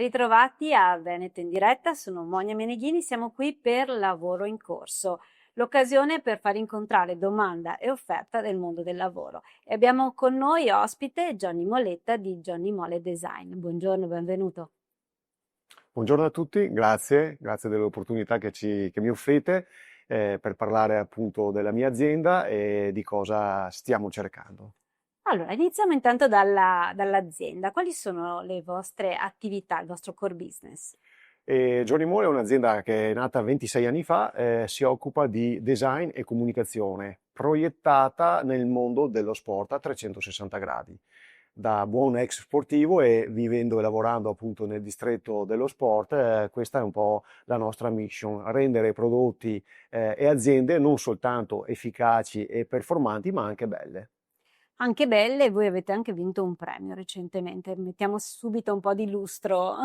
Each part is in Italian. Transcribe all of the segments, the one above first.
ritrovati a Veneto in diretta, sono Monia Meneghini, siamo qui per Lavoro in Corso, l'occasione per far incontrare domanda e offerta del mondo del lavoro. E abbiamo con noi ospite Johnny Moletta di Johnny Mole Design. Buongiorno, benvenuto. Buongiorno a tutti, grazie dell'opportunità che mi offrite per parlare appunto della mia azienda e di cosa stiamo cercando. Allora, iniziamo intanto dall'azienda. Quali sono le vostre attività, il vostro core business? Johnny Mole è un'azienda che è nata 26 anni fa, si occupa di design e comunicazione proiettata nel mondo dello sport a 360 gradi. Da buon ex sportivo e vivendo e lavorando appunto nel distretto dello sport, questa è un po' la nostra mission, rendere prodotti e aziende non soltanto efficaci e performanti, ma anche belle. Anche belle, voi avete anche vinto un premio recentemente, mettiamo subito un po' di lustro.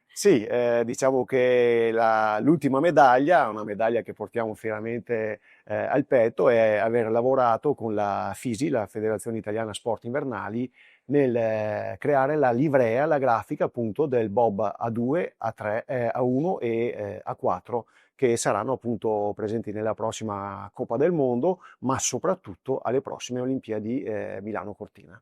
Sì, diciamo che l'ultima medaglia, una medaglia che portiamo fieramente al petto, è aver lavorato con la FISI, la Federazione Italiana Sport Invernali, nel creare la livrea, la grafica appunto del Bob A2, A3, A1 e A4, che saranno appunto presenti nella prossima Coppa del Mondo, ma soprattutto alle prossime Olimpiadi Milano Cortina.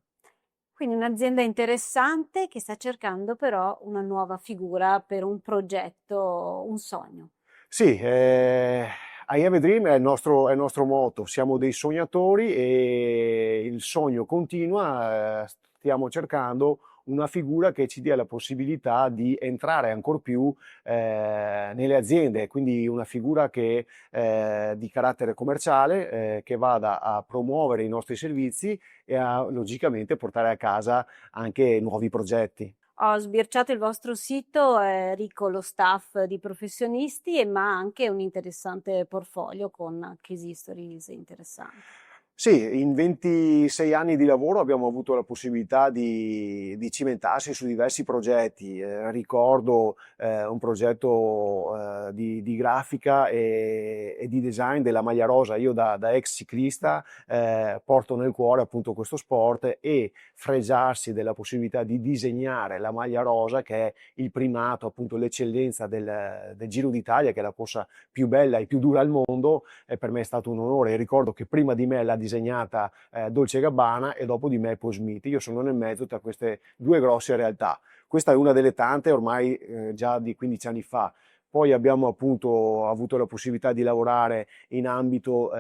Quindi un'azienda interessante che sta cercando però una nuova figura per un progetto, un sogno. Sì, I have a dream è il nostro motto, siamo dei sognatori e il sogno continua, stiamo cercando una figura che ci dia la possibilità di entrare ancor più nelle aziende, quindi una figura di carattere commerciale che vada a promuovere i nostri servizi e a logicamente portare a casa anche nuovi progetti. Ho sbirciato il vostro sito, è ricco lo staff di professionisti, ma anche un interessante portfolio con case stories interessanti. Sì, in 26 anni di lavoro abbiamo avuto la possibilità di cimentarsi su diversi progetti. Ricordo un progetto di grafica e di design della maglia rosa. Io da ex ciclista porto nel cuore appunto questo sport e fregiarsi della possibilità di disegnare la maglia rosa, che è il primato, appunto l'eccellenza del Giro d'Italia, che è la corsa più bella e più dura al mondo, e per me è stato un onore. Ricordo che prima di me l'ha disegnata Dolce Gabbana e dopo di me Paul Smith. Io sono nel mezzo tra queste due grosse realtà. Questa è una delle tante, ormai già di 15 anni fa. Poi abbiamo appunto avuto la possibilità di lavorare in ambito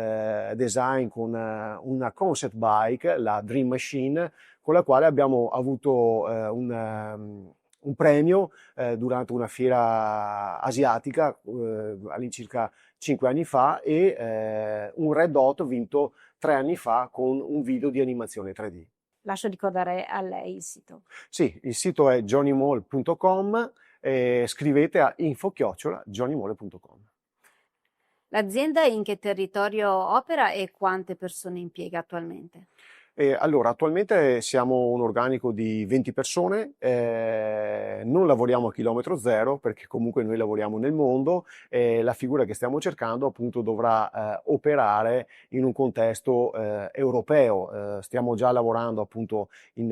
design con una concept bike, la Dream Machine, con la quale abbiamo avuto un premio durante una fiera asiatica all'incirca 5 anni fa e un Red Dot vinto 3 anni fa con un video di animazione 3D. Lascio ricordare a lei il sito. Sì, il sito è johnnymole.com e scrivete a info@johnnymole.com. L'azienda in che territorio opera e quante persone impiega attualmente? Allora, attualmente siamo un organico di 20 persone, non lavoriamo a chilometro zero perché comunque noi lavoriamo nel mondo e la figura che stiamo cercando appunto dovrà operare in un contesto europeo. Stiamo già lavorando appunto in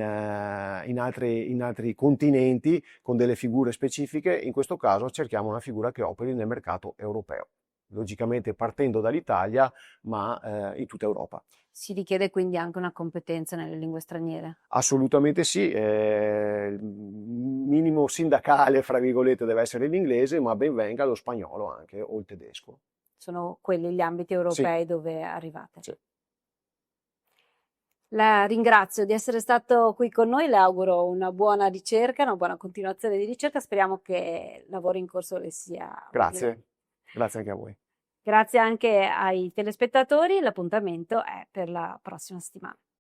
altri continenti con delle figure specifiche, in questo caso cerchiamo una figura che operi nel mercato europeo, logicamente partendo dall'Italia ma in tutta Europa. Si richiede quindi anche una competenza nelle lingue straniere? Assolutamente sì, il minimo sindacale, fra virgolette, deve essere l'inglese, ma ben venga lo spagnolo anche, o il tedesco. Sono quelli gli ambiti Sì, europei dove arrivate? sì. La ringrazio di essere stato qui con noi, le auguro una buona ricerca, una buona continuazione di ricerca, speriamo che il lavoro in corso le sia utile. Grazie, grazie anche a voi. Grazie anche ai telespettatori, l'appuntamento è per la prossima settimana.